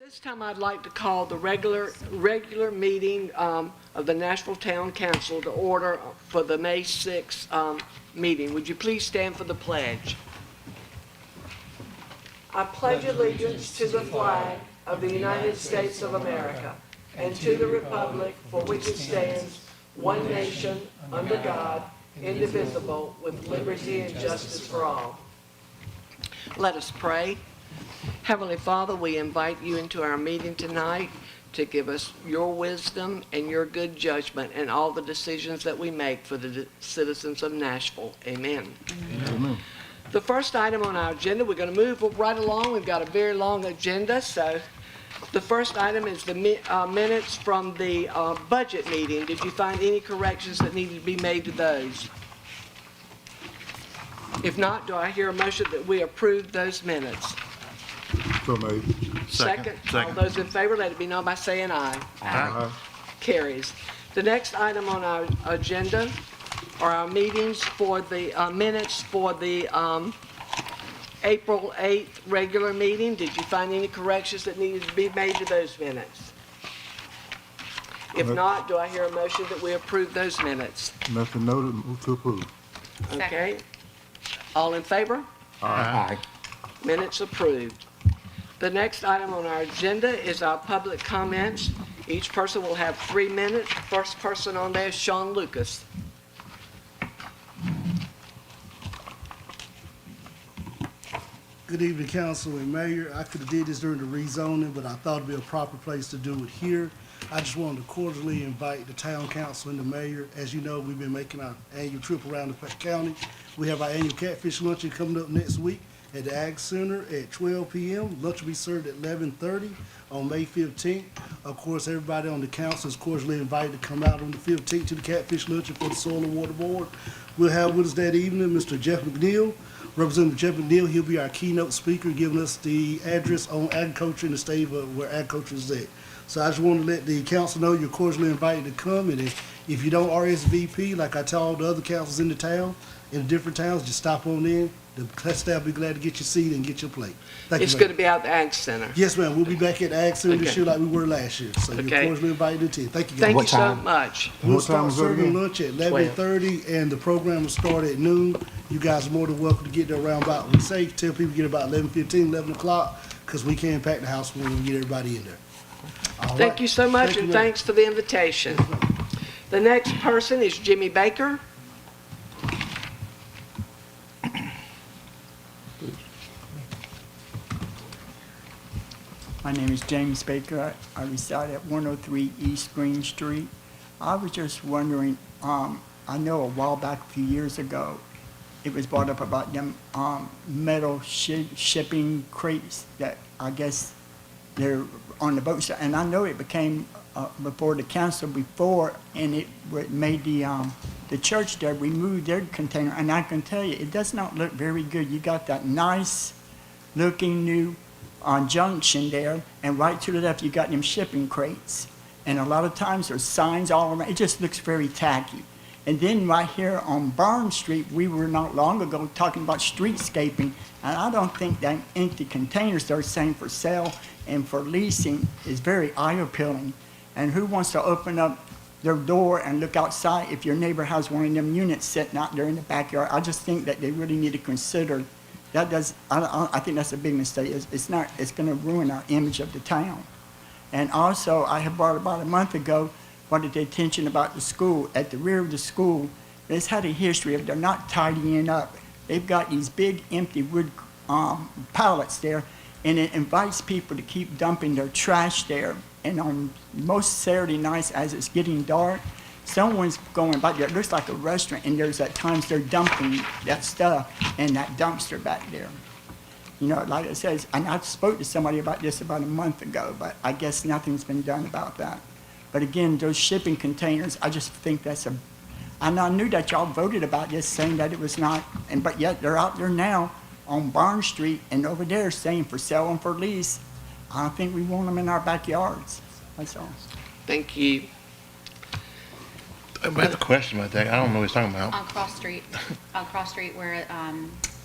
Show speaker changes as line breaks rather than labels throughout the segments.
This time I'd like to call the regular meeting of the Nashville Town Council to order for the May 6th meeting. Would you please stand for the pledge? I pledge allegiance to the flag of the United States of America and to the republic for which it stands, one nation, under God, indivisible, with liberty and justice for all. Let us pray. Heavenly Father, we invite you into our meeting tonight to give us your wisdom and your good judgment in all the decisions that we make for the citizens of Nashville. Amen. Amen. The first item on our agenda, we're going to move right along. We've got a very long agenda, so the first item is the minutes from the budget meeting. Did you find any corrections that needed to be made to those? If not, do I hear a motion that we approve those minutes?
So made.
Second. All those in favor, let it be known by saying aye.
Aye.
Carries. The next item on our agenda are our meetings for the minutes for the April 8th regular meeting. Did you find any corrections that needed to be made to those minutes? If not, do I hear a motion that we approve those minutes?
Nothing noted, move to approve.
Okay. All in favor?
Aye.
Minutes approved. The next item on our agenda is our public comments. Each person will have 3 minutes. First person on there is Sean Lucas.
Good evening, Council and Mayor. I could have did this during the rezoning, but I thought it'd be a proper place to do it here. I just wanted to cordially invite the Town Council and the Mayor. As you know, we've been making our annual trip around the county. We have our annual catfish luncheon coming up next week at the Ag Center at 12 p.m. Lunch will be served at 11:30 on May 15th. Of course, everybody on the council is cordially invited to come out on the 15th to the catfish luncheon for the Soil and Water Board. We'll have with us that evening Mr. Jeff McNeil. Representative Jeff McNeil, he'll be our keynote speaker, giving us the address on agriculture in the state of where agriculture is at. So I just want to let the council know you're cordially invited to come, and if you don't RSVP, like I tell all the other councils in the town, in the different towns, just stop on in. The staff will be glad to get your seat and get your plate. Thank
It's
you,
going to be at the Ag Center.
Yes, ma'am. We'll be back at the Ag Center this
Okay.
year like we were last year. So you're cordially invited to attend. Thank you, guys.
Thank you so much.
We'll
What time
start
is it
serving
again?
lunch at 11:30, and the program will start at noon. You guys are more than welcome to get there around about, we say, tell people to get about 11:15, 11 o'clock, because we can pack the house when we get everybody in there. All
Thank
right.
you so much,
Thank you,
and
ma'am.
thanks for the invitation. The next person is Jimmy Baker.
My name is James Baker. I reside at 103 East Green Street. I was just wondering, I know a while back, a few years ago, it was brought up about them metal shipping crates that I guess they're on the boats. And I know it became before the council before, and it made the church there remove their container. And I can tell you, it does not look very good. You got that nice looking new junction there, and right to the left you got them shipping crates, and a lot of times there's signs all around. It just looks very tacky. And then right here on Barn Street, we were not long ago talking about streetscaping, and I don't think that empty containers they're saying for sale and for leasing is very eye-appealing. And who wants to open up their door and look outside if your neighbor has one of them units sitting out there in the backyard? I just think that they really need to consider that. I think that's a big mistake. It's going to ruin our image of the town. And also, I had brought about a month ago, brought the attention about the school. At the rear of the school, it's had a history of they're not tidying up. They've got these big empty wood pallets there, and it invites people to keep dumping their trash there. And on most Saturday nights, as it's getting dark, someone's going by there. It looks like a restaurant, and there's at times they're dumping that stuff in that dumpster back there. You know, like it says, and I spoke to somebody about this about a month ago, but I guess nothing's been done about that. But again, those shipping containers, I just think that's and I knew that y'all voted about this, saying that it was not, but yet they're out there now on Barn Street and over there saying for sale and for lease. I don't think we want them in our backyards. That's all.
Thank you.
I have a question about that. I don't know what he's talking about.
On Cross Street where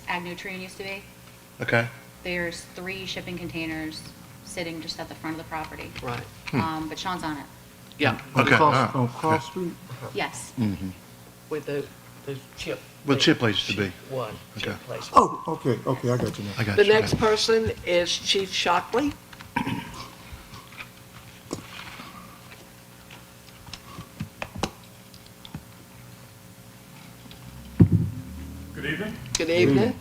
Ag Nutrient used to be,
Okay.
there's 3 shipping containers sitting just at the front of the property.
Right,
But Sean's on it.
yeah,
Okay, all right.
On Cross Street?
Yes.
with the chip.
Well, chip place to be.
One, chip
Okay.
place.
Oh, okay, I got you now.
I got
The
you.
next person is Chief Shockley.
Good evening.
Good evening.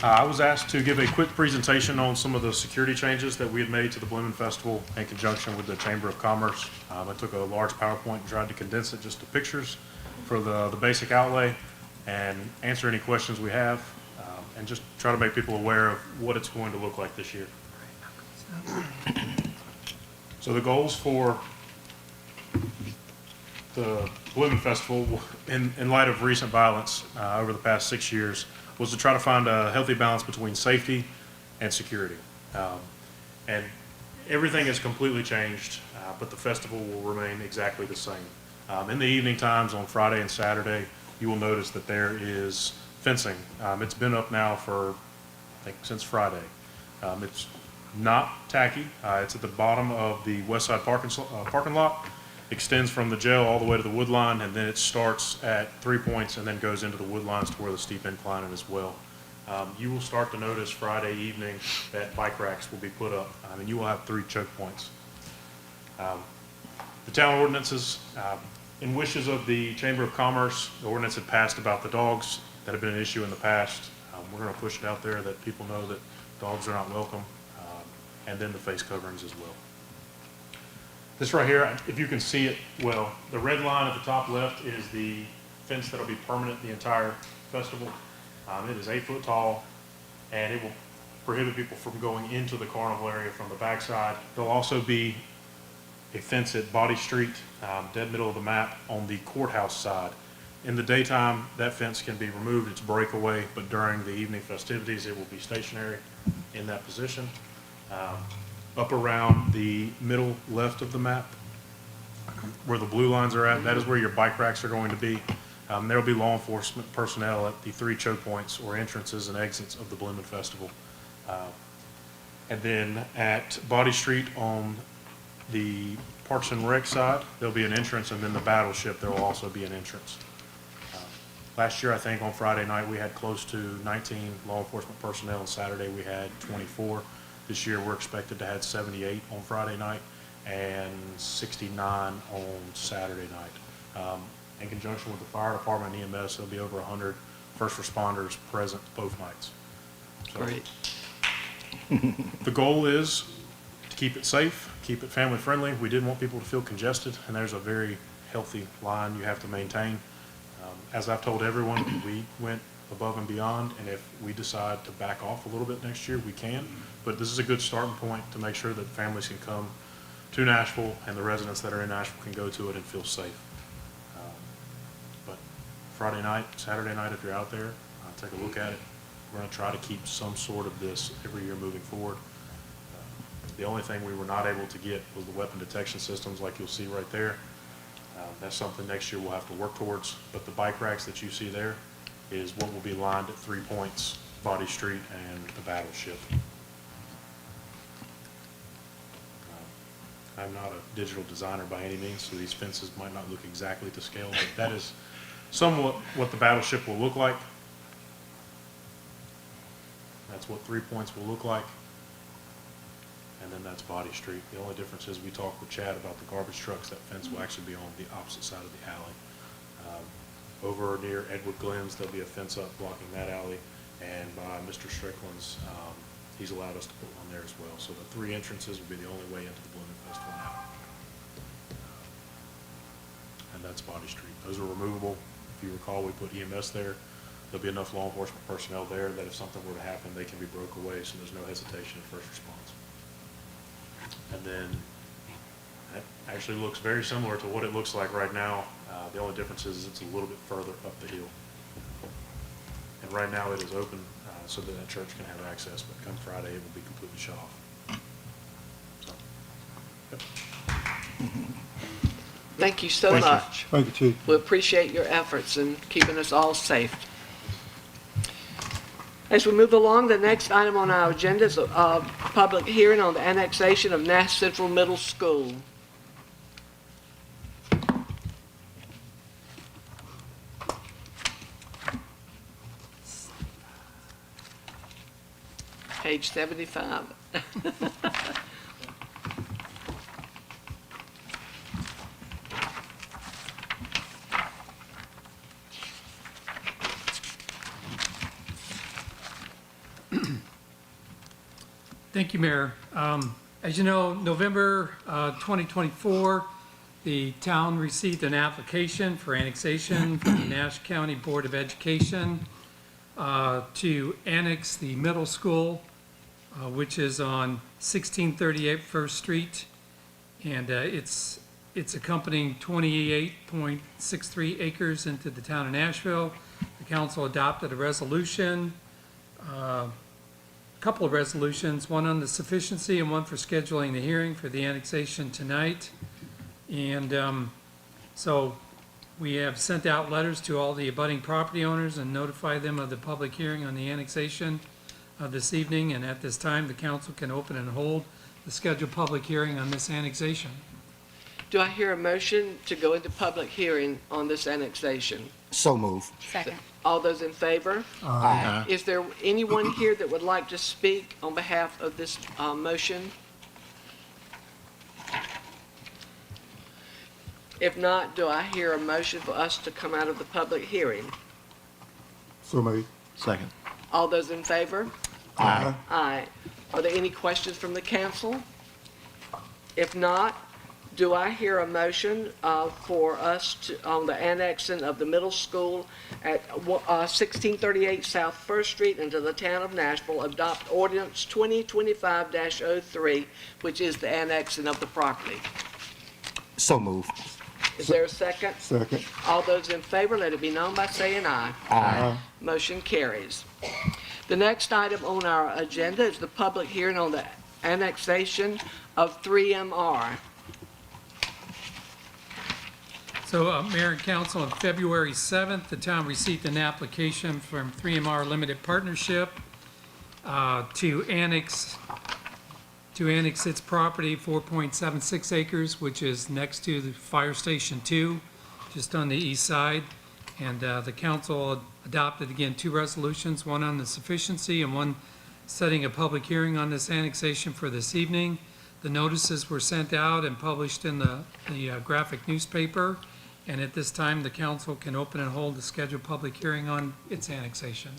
I was asked to give a quick presentation on some of the security changes that we had made to the Blooming Festival in conjunction with the Chamber of Commerce. I took a large PowerPoint and tried to condense it just to pictures for the basic outlay and answer any questions we have, and just try to make people aware of what it's going to look like this year. So the goals for the Blooming Festival, in light of recent violence over the past 6 years, was to try to find a healthy balance between safety and security. And everything has completely changed, but the festival will remain exactly the same. In the evening times on Friday and Saturday, you will notice that there is fencing. It's been up now for, I think, since Friday. It's not tacky. It's at the bottom of the west side parking lot, extends from the jail all the way to the wood line, and then it starts at 3 points and then goes into the wood lines to where the steep incline is as well. You will start to notice Friday evening that bike racks will be put up, and you will have 3 choke points. The town ordinances, in wishes of the Chamber of Commerce, the ordinance had passed about the dogs that have been an issue in the past. We're going to push it out there that people know that dogs are not welcome, and then the face coverings as well. This right here, if you can see it well, the red line at the top left is the fence that'll be permanent the entire festival. It is 8 foot tall, and it will prohibit people from going into the carnival area from the backside. There'll also be a fence at Body Street, dead middle of the map, on the courthouse side. In the daytime, that fence can be removed, it's breakaway, but during the evening festivities, it will be stationary in that position. Up around the middle left of the map, where the blue lines are at, that is where your bike racks are going to be. There will be law enforcement personnel at the 3 choke points or entrances and exits of the Blooming Festival. And then at Body Street on the Parks and Rec side, there'll be an entrance, and then the Battleship, there will also be an entrance. Last year, I think on Friday night, we had close to 19 law enforcement personnel, and Saturday we had 24. This year, we're expected to have 78 on Friday night and 69 on Saturday night. In conjunction with the fire department and EMS, there'll be over 100 first responders present both nights. So
Great.
the goal is to keep it safe, keep it family friendly. We didn't want people to feel congested, and there's a very healthy line you have to maintain. As I've told everyone, we went above and beyond, and if we decide to back off a little bit next year, we can. But this is a good starting point to make sure that families can come to Nashville and the residents that are in Nashville can go to it and feel safe. But Friday night, Saturday night, if you're out there, take a look at it. We're going to try to keep some sort of this every year moving forward. The only thing we were not able to get was the weapon detection systems like you'll see right there. That's something next year we'll have to work towards. But the bike racks that you see there is what will be lined at 3 points, Body Street and the Battleship. I'm not a digital designer by any means, so these fences might not look exactly to scale, but that is somewhat what the Battleship will look like. That's what 3 points will look like. And then that's Body Street. The only difference is we talked with Chad about the garbage trucks. That fence will actually be on the opposite side of the alley. Over near Edward Glenn's, there'll be a fence up blocking that alley. And by Mr. Strickland's, he's allowed us to put one there as well. So the 3 entrances will be the only way into the Blooming Festival now. And that's Body Street. Those are removable. If you recall, we put EMS there. There'll be enough law enforcement personnel there that if something were to happen, they can be broke away, so there's no hesitation in first response. And then that actually looks very similar to what it looks like right now. The only difference is it's a little bit further up the hill. And right now it is open so that that church can have access, but come Friday it will be completely shut off. So, yep.
Thank you so
Thank you.
much.
Thank you, Chief.
We appreciate your efforts in keeping us all safe. As we move along, the next item on our agenda is a public hearing on the annexation of Nash Central Middle School. Page 75.
Thank you, Mayor. As you know, November 2024, the town received an application for annexation from the Nash County Board of Education to annex the middle school, which is on 1638 First Street, and it's accompanying 28.63 acres into the town of Nashville. The council adopted a resolution, couple of resolutions, one on the sufficiency and one for scheduling the hearing for the annexation tonight. And so we have sent out letters to all the abutting property owners and notified them of the public hearing on the annexation this evening. And at this time, the council can open and hold the scheduled public hearing on this annexation.
Do I hear a motion to go into public hearing on this annexation?
So move.
Second.
All those in favor?
Aye.
Is there anyone here that would like to speak on behalf of this motion? If not, do I hear a motion for us to come out of the public hearing?
So made.
Second.
All those in favor?
Aye.
Aye. Are there any questions from the council? If not, do I hear a motion for us to, on the annexing of the middle school at 1638 South First Street into the town of Nashville, adopt ordinance 2025-03, which is the annexing of the property?
So move.
Is there a second?
Second.
All those in favor, let it be known by saying aye.
Aye.
Motion carries. The next item on our agenda is the public hearing on the annexation of 3MR.
So, Mayor and Council, on February 7th, the town received an application from 3MR Limited Partnership to annex its property, 4.76 acres, which is next to the Fire Station 2, just on the east side. And the council adopted, again, two resolutions, one on the sufficiency and one setting a public hearing on this annexation for this evening. The notices were sent out and published in the graphic newspaper. And at this time, the council can open and hold the scheduled public hearing on its annexation.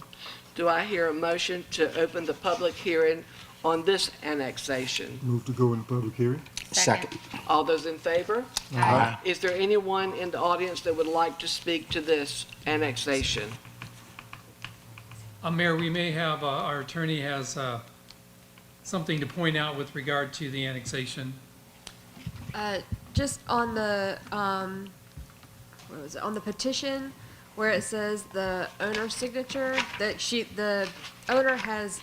Do I hear a motion to open the public hearing on this annexation?
Move to go in public hearing.
Second.
All those in favor?
Aye.
Is there anyone in the audience that would like to speak to this annexation?
Mayor, we may have, our attorney has something to point out with regard to the annexation.
Just on the, what was it, on the petition, where it says the owner's signature, that the owner has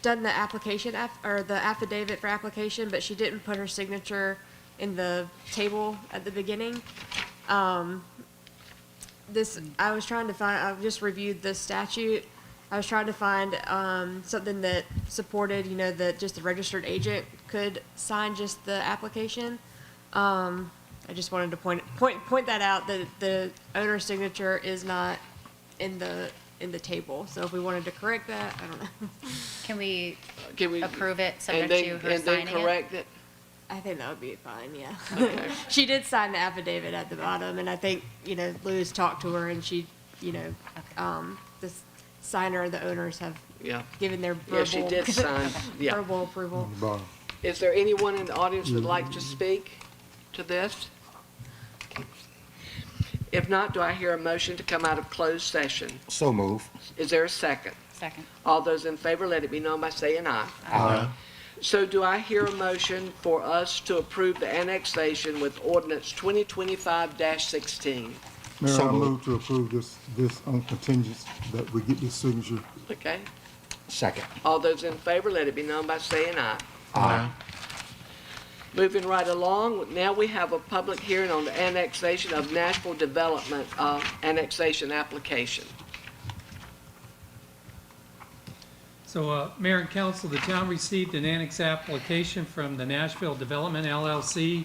done the application, or the affidavit for application, but she didn't put her signature in the table at the beginning. I was trying to find, I've just reviewed the statute. I was trying to find something that supported, that just the registered agent could sign just the application. I just wanted to point that out, that the owner's signature is not in the table. So if we wanted to correct that, I don't know.
Can we
Can we
approve it
and
subject
then
to her
and then
signing it?
correct it?
I think that would be fine, yeah.
Okay.
She did sign the affidavit at the bottom, and I think, Louis talked to her, and she, the signer, the owners have
Yeah.
given their
Yeah, she
verbal,
did sign. Yeah.
verbal approval.
On the bottom.
Is there anyone in the audience who would like to speak to this? If not, do I hear a motion to come out of closed session?
So move.
Is there a second?
Second.
All those in favor, let it be known by saying aye.
Aye.
So do I hear a motion for us to approve the annexation with ordinance 2025-16?
Mayor,
So
I
moved.
move to approve this on contingent that we get this signature.
Okay?
Second.
All those in favor, let it be known by saying aye.
Aye.
Moving right along, now we have a public hearing on the annexation of Nashville Development annexation application.
So, Mayor and Council, the town received an annex application from the Nashville Development LLC,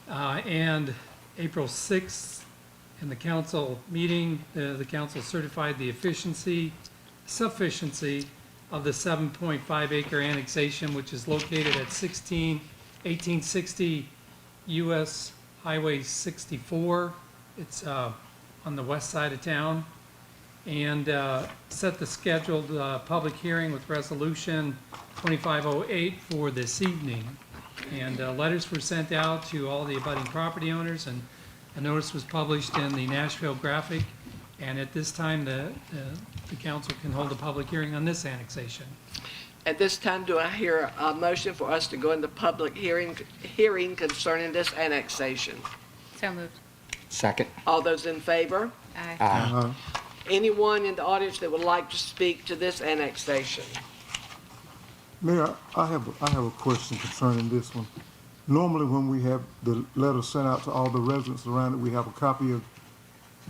and April 6th, in the council meeting, the council certified the sufficiency of the 7.5 acre annexation, which is located at 1860 US Highway 64. It's on the west side of town. And set the scheduled public hearing with resolution 2508 for this evening. And letters were sent out to all the abutting property owners, and a notice was published in the Nashville Graphic. And at this time, the council can hold a public hearing on this annexation.
At this time, do I hear a motion for us to go into public hearing concerning this annexation?
So moved.
Second.
All those in favor?
Aye.
Aye.
Anyone in the audience that would like to speak to this annexation?
Mayor, I have a question concerning this one. Normally, when we have the letter sent out to all the residents around it, we have a copy of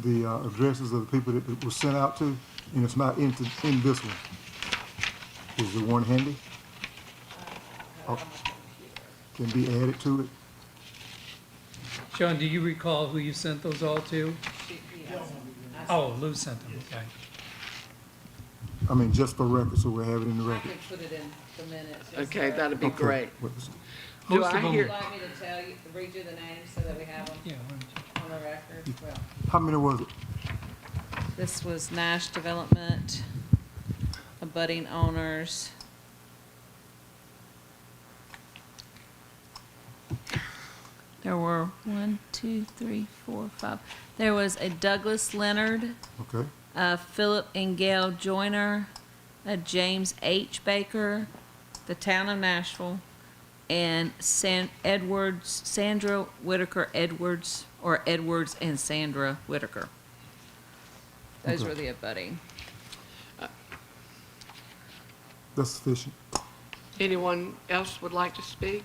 the addresses of the people that it was sent out to, and it's not in this one. Is the one handy? Can be added to it?
Sean, do you recall who you sent those all to? Oh, Lou sent them, okay.
I mean, just for record, so we have it in the
I
record.
can put it in the minutes.
Okay, that'd be
Okay.
great.
What's-
Do
Most
I
of them-
hear,
Would you like me to tell you, read you the names so that we have them
Yeah, why don't you-
on the record? Well,
How many was it?
this was Nash Development, abutting owners. There were 1, 2, 3, 4, 5. There was a Douglas Leonard,
Okay,
Philip and Gail Joyner, a James H. Baker, the town of Nashville, and Sandra Whitaker Edwards, or Edwards and Sandra Whitaker. Those
Okay.
were the abutting.
that's sufficient.
anyone else would like to speak?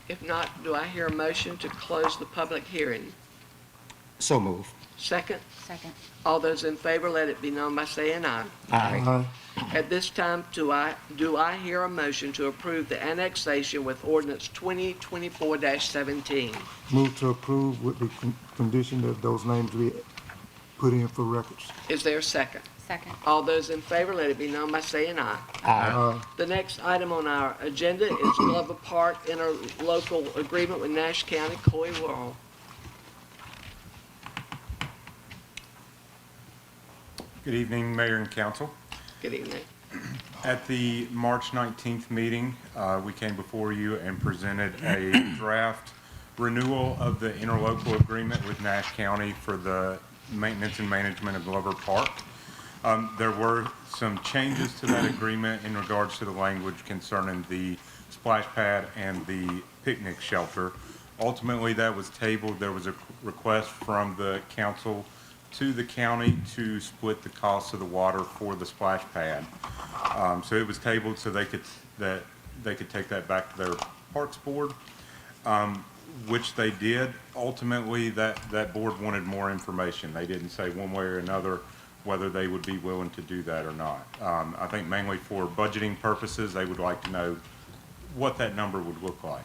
If not, do I hear a motion to close the public hearing?
So move.
Second?
Second.
All those in favor, let it be known by saying aye.
Aye.
At this time, do I hear a motion to approve the annexation with ordinance 2024-17?
Move to approve with the condition that those names be put in for records.
Is there a second?
Second.
All those in favor, let it be known by saying aye.
Aye.
The next item on our agenda is Glover Park interlocal agreement with Nash County, Coy World.
Good evening, Mayor and Council.
Good evening.
At the March 19th meeting, we came before you and presented a draft renewal of the interlocal agreement with Nash County for the maintenance and management of Glover Park. There were some changes to that agreement in regards to the language concerning the splash pad and the picnic shelter. Ultimately, that was tabled. There was a request from the council to the county to split the cost of the water for the splash pad. So it was tabled so they could take that back to their parks board, which they did. Ultimately, that board wanted more information. They didn't say one way or another whether they would be willing to do that or not. I think mainly for budgeting purposes, they would like to know what that number would look like.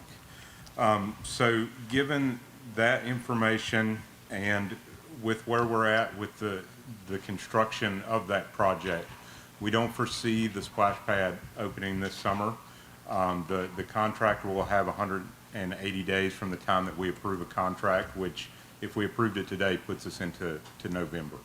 So given that information and with where we're at with the construction of that project, we don't foresee the splash pad opening this summer. The contractor will have 180 days from the time that we approve a contract, which if we approved it today puts us into November.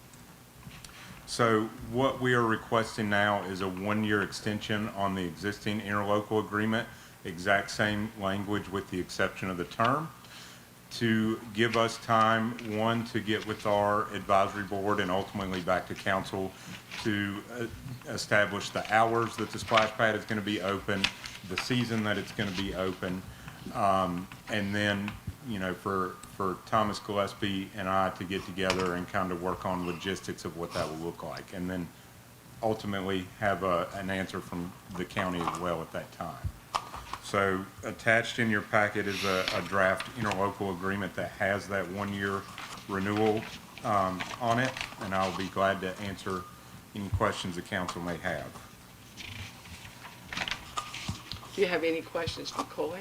So what we are requesting now is a one-year extension on the existing interlocal agreement, exact same language with the exception of the term, to give us time, one, to get with our advisory board and ultimately back to council to establish the hours that the splash pad is going to be open, the season that it's going to be open, and then, you know, for Thomas Gillespie and I to get together and kind of work on logistics of what that will look like, and then ultimately have an answer from the county as well at that time. So attached in your packet is a draft interlocal agreement that has that one-year renewal on it, and I'll be glad to answer any questions the council may have.
Do you have any questions for Coy?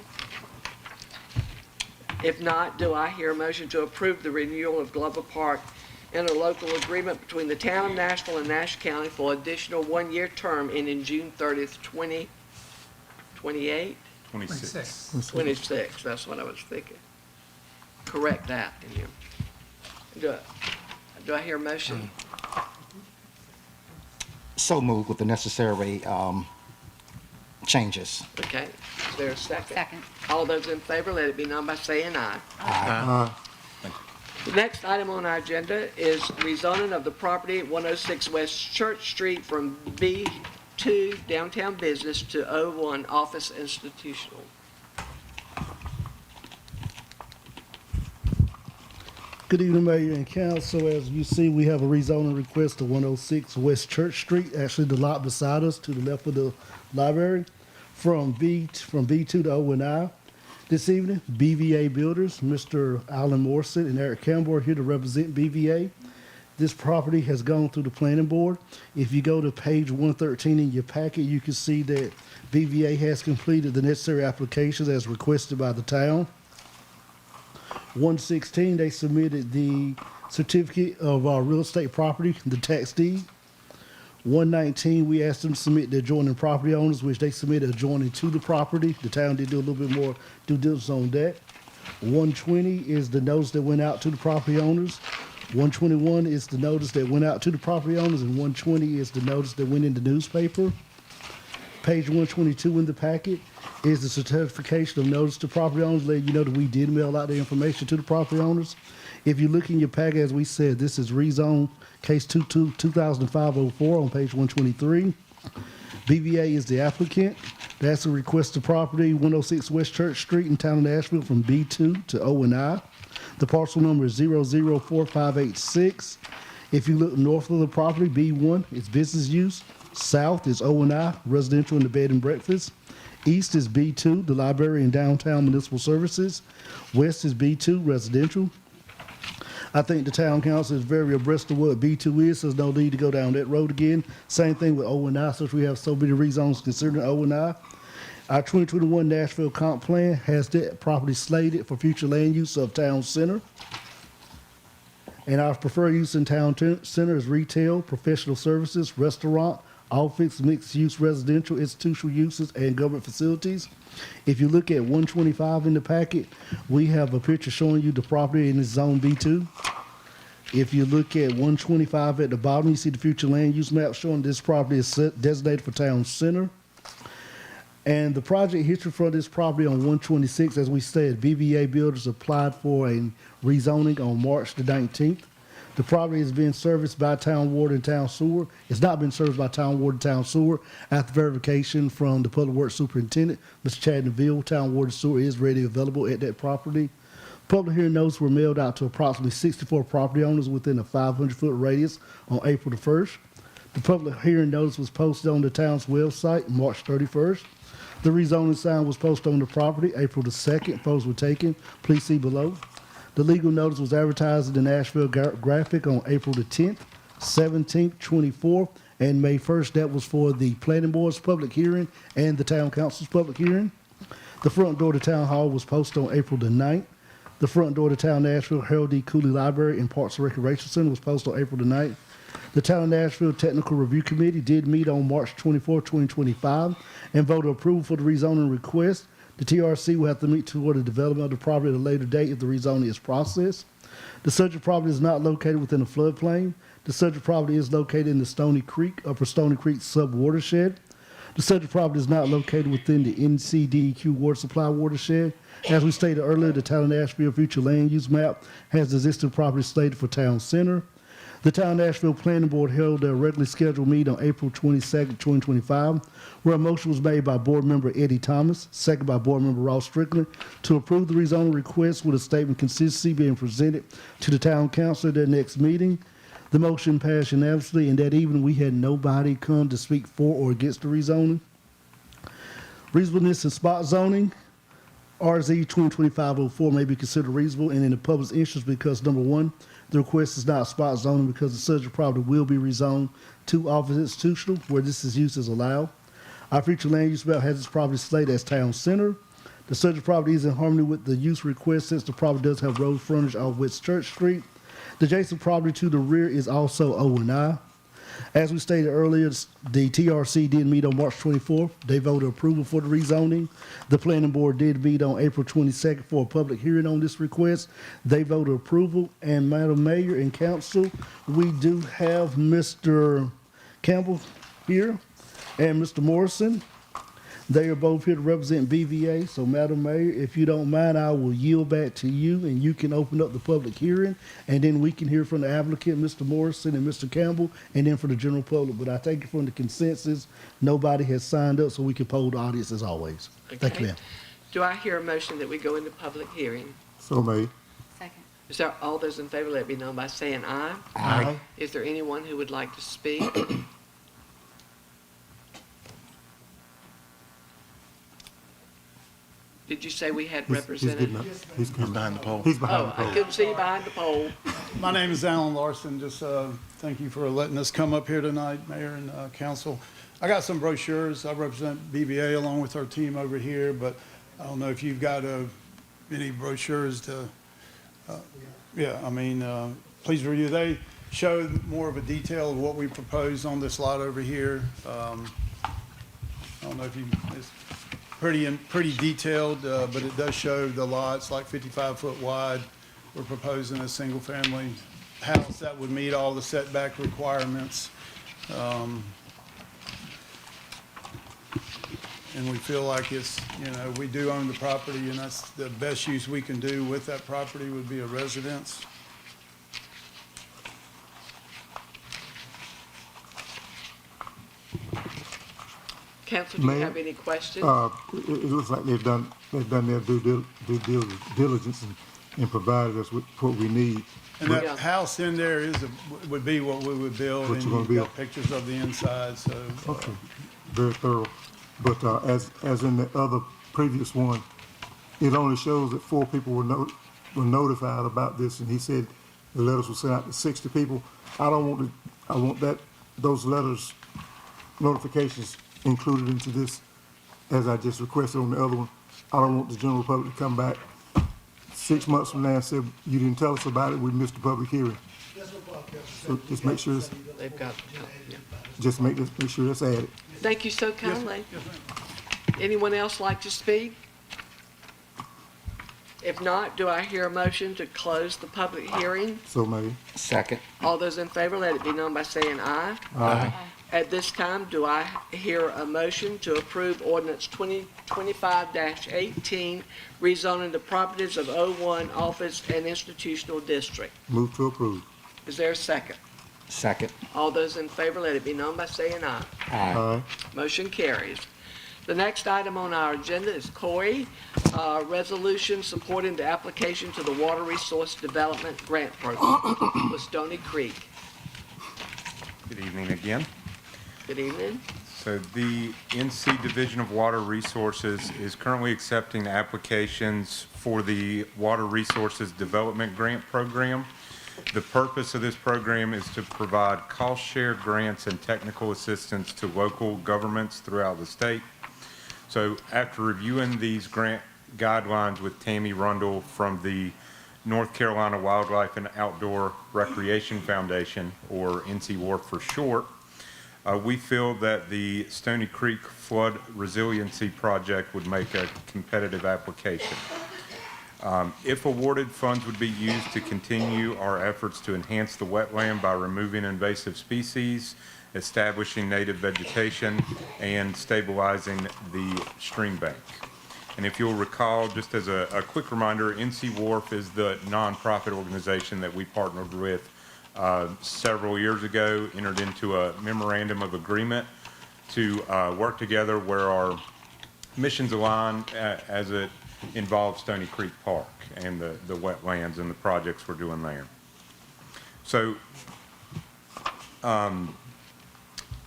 If not, do I hear a motion to approve the renewal of Glover Park interlocal agreement between the town of Nashville and Nash County for additional one-year term ending June 30th, 2028?
26.
26, that's what I was thinking. Correct that in here. Do I hear a motion?
So moved with the necessary changes.
Okay, is there a second?
Second.
All those in favor, let it be known by saying aye.
Aye.
The next item on our agenda is rezoning of the property at 106 West Church Street from B2 downtown business to O1 office institutional.
Good evening, Mayor and Council. As you see, we have a rezoning request to 106 West Church Street, actually the lot beside us to the left of the library, from B2 to O&I. This evening, BVA Builders, Mr. Alan Morrison and Eric Campbell are here to represent BVA. This property has gone through the planning board. If you go to page 113 in your packet, you can see that BVA has completed the necessary applications as requested by the town. 116, they submitted the certificate of real estate property, the tax deed. 119, we asked them to submit the adjoining property owners, which they submitted adjoining to the property. The town did do a little bit more due diligence on that. 120 is the notice that went out to the property owners. 121 is the notice that went out to the property owners, and 120 is the notice that went in the newspaper. Page 122 in the packet is the certification of notice to property owners, letting you know that we did mail out the information to the property owners. If you look in your packet, as we said, this is rezone case 2005-04 on page 123. BVA is the applicant. That's a request to property 106 West Church Street in town of Nashville from B2 to O&I. The parcel number is 004586. If you look north of the property, B1 is business use. South is O&I, residential and the bed and breakfast. East is B2, the library and downtown municipal services. West is B2, residential. I think the town council is very abreast of what B2 is, so there's no need to go down that road again. Same thing with O&I, since we have so many rezones considering O&I. Our 2021 Nashville comp plan has that property slated for future land use of town center. And our preferred use in town center is retail, professional services, restaurant, office, mixed-use residential, institutional uses, and government facilities. If you look at 125 in the packet, we have a picture showing you the property in zone B2. If you look at 125 at the bottom, you see the future land use map showing this property is designated for town center. And the project history for this property on 126, as we said, BVA Builders applied for a rezoning on March the 19th. The property is being serviced by town water and town sewer. It's not been serviced by town water and town sewer. After verification from the public works superintendent, Mr. Chad Neville, town water and sewer is ready available at that property. Public hearing notices were mailed out to approximately 64 property owners within a 500-foot radius on April the 1st. The public hearing notice was posted on the town's website March 31st. The rezoning sign was posted on the property April the 2nd. Photos were taken. Please see below. The legal notice was advertised in the Nashville Graphic on April the 10th, 17th, 24th, and May 1st. That was for the planning board's public hearing and the town council's public hearing. The front door to town hall was posted on April the 9th. The front door to town Nashville Harold D. Cooley Library and Parks and Recreation Center was posted on April the 9th. The Town of Nashville Technical Review Committee did meet on March 24, 2025, and voted approval for the rezoning request. The TRC will have to meet toward the development of the property at a later date if the rezoning is processed. The subject property is not located within a floodplain. The subject property is located in the Stony Creek, Upper Stony Creek sub-watershed. The subject property is not located within the NCDEQ water supply watershed. As we stated earlier, the Town of Nashville future land use map has existing property slated for town center. The Town of Nashville Planning Board held their regularly scheduled meeting on April 22nd, 2025, where a motion was made by Board Member Eddie Thomas, second by Board Member Ross Strickland, to approve the rezoning request with a statement of consistency being presented to the Town Council at their next meeting. The motion passed unanimously, and that evening we had nobody come to speak for or against the rezoning. Reasonableness in spot zoning. RZ 2025-04 may be considered reasonable and in the public's interest because, number one, the request is not spot zoning because the subject property will be rezoned to office institutional where this is used as allowed. Our future land use map has this property slated as town center. The subject property is in harmony with the use request since the property does have road frontage off West Church Street. The adjacent property to the rear is also O&I. As we stated earlier, the TRC did meet on March 24th. They voted approval for the rezoning. The planning board did meet on April 22nd for a public hearing on this request. They voted approval. And Madam Mayor and Council, we do have Mr. Campbell here and Mr. Morrison. They are both here to represent BVA. So, Madam Mayor, if you don't mind, I will yield back to you, and you can open up the public hearing, and then we can hear from the applicant, Mr. Morrison and Mr. Campbell, and then for the general public. But I take it from the consensus, nobody has signed up, so we can poll the audience as always. Thank
Okay.
you, ma'am.
Do I hear a motion that we go into public hearing?
So made.
Second.
Is there, all those in favor, let it be known by saying aye.
Aye.
Is there anyone who would like to speak? Did you say we had
He's getting up.
representatives?
He's coming.
behind the pole.
He's behind
Oh,
the
I
pole.
couldn't see you behind the pole.
My name is Alan Larson. Just thank you for letting us come up here tonight, Mayor and Council. I got some brochures. I represent BVA along with our team over here, but I don't know if you've got any brochures to, please review. They show more of a detail of what we propose on this lot over here. I don't know if it's pretty detailed, but it does show the lots like 55-foot wide. We're proposing a single-family house that would meet all the setback requirements. And we feel like it's, we do own the property, and that's the best use we can do with that property would be a residence.
Council, do you
Mayor,
have any questions?
It looks like they've done their due diligence and provided us with what we need.
And that house in there would be what we would build,
What
and
you gonna
you've
build.
got pictures of the inside, so.
Okay, very thorough. But as in the other previous one, it only shows that 4 people were notified about this, and he said the letters were sent out to 60 people. I want those letters, notifications included into this, as I just requested on the other one. I don't want the general public to come back 6 months from now and say, you didn't tell us about it, we missed the public hearing. So just make sure
They've got, yeah.
make sure that's added.
Thank you so kindly. Anyone else like to speak? If not, do I hear a motion to close the public hearing?
So made.
Second.
All those in favor, let it be known by saying aye.
Aye.
At this time, do I hear a motion to approve ordinance 2025-18, rezoning the properties of O1 Office and Institutional District?
Move to approve.
Is there a second?
Second.
All those in favor, let it be known by saying aye.
Aye.
Aye.
Motion carries. The next item on our agenda is CORE, resolution supporting the application to the Water Resource Development Grant Program with Stony Creek.
Good evening again.
Good evening.
So the NC Division of Water Resources is currently accepting applications for the Water Resources Development Grant Program. The purpose of this program is to provide cost share grants and technical assistance to local governments throughout the state. So after reviewing these grant guidelines with Tammy Rundle from the North Carolina Wildlife and Outdoor Recreation Foundation, or NCWARF for short, we feel that the Stony Creek Flood Resiliency Project would make a competitive application. If awarded, funds would be used to continue our efforts to enhance the wetland by removing invasive species, establishing native vegetation, and stabilizing the stream bank. And if you'll recall, just as a quick reminder, NCWARF is the nonprofit organization that we partnered with several years ago, entered into a memorandum of agreement to work together where our missions align as it involves Stony Creek Park and the wetlands and the projects we're doing there. So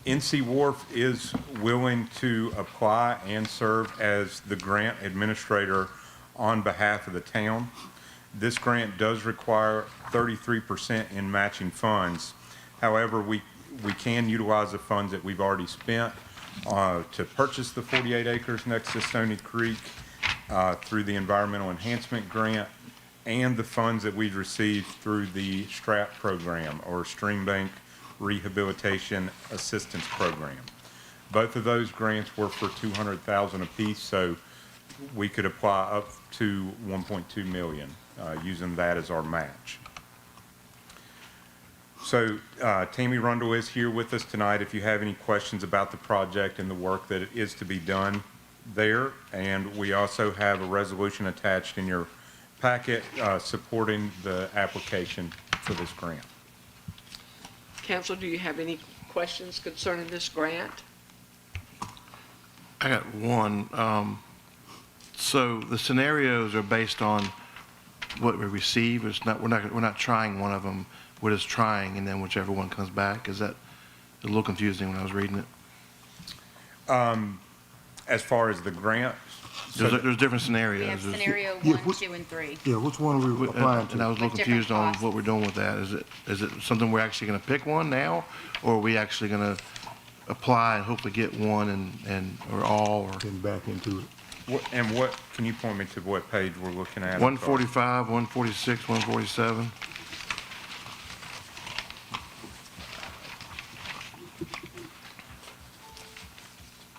NCWARF is willing to apply and serve as the grant administrator on behalf of the town. This grant does require 33% in matching funds. However, we can utilize the funds that we've already spent to purchase the 48 acres next to Stony Creek through the Environmental Enhancement Grant and the funds that we've received through the STRAP program, or Stream Bank Rehabilitation Assistance Program. Both of those grants were for $200,000 apiece, so we could apply up to $1.2 million using that as our match. So Tammy Rundle is here with us tonight if you have any questions about the project and the work that is to be done there. And we also have a resolution attached in your packet supporting the application for this grant.
Council, do you have any questions concerning this grant?
I got one. So the scenarios are based on what we receive. It's not, we're not trying one of them. We're just trying, and then whichever one comes back. Is that a little confusing when I was reading it?
As far as the grant, so
There's different
We
scenarios.
have
There's-
scenario
Yeah,
1, 2, and 3.
Yeah, which one are we applying
And I
to?
was a little
With different
confused on
costs.
what we're doing with that. Is it something we're actually going to pick one now, or are we actually going to apply and hopefully get one or all, or
Then back into it.
what, can you point me to what page we're looking at?
145, 146, 147?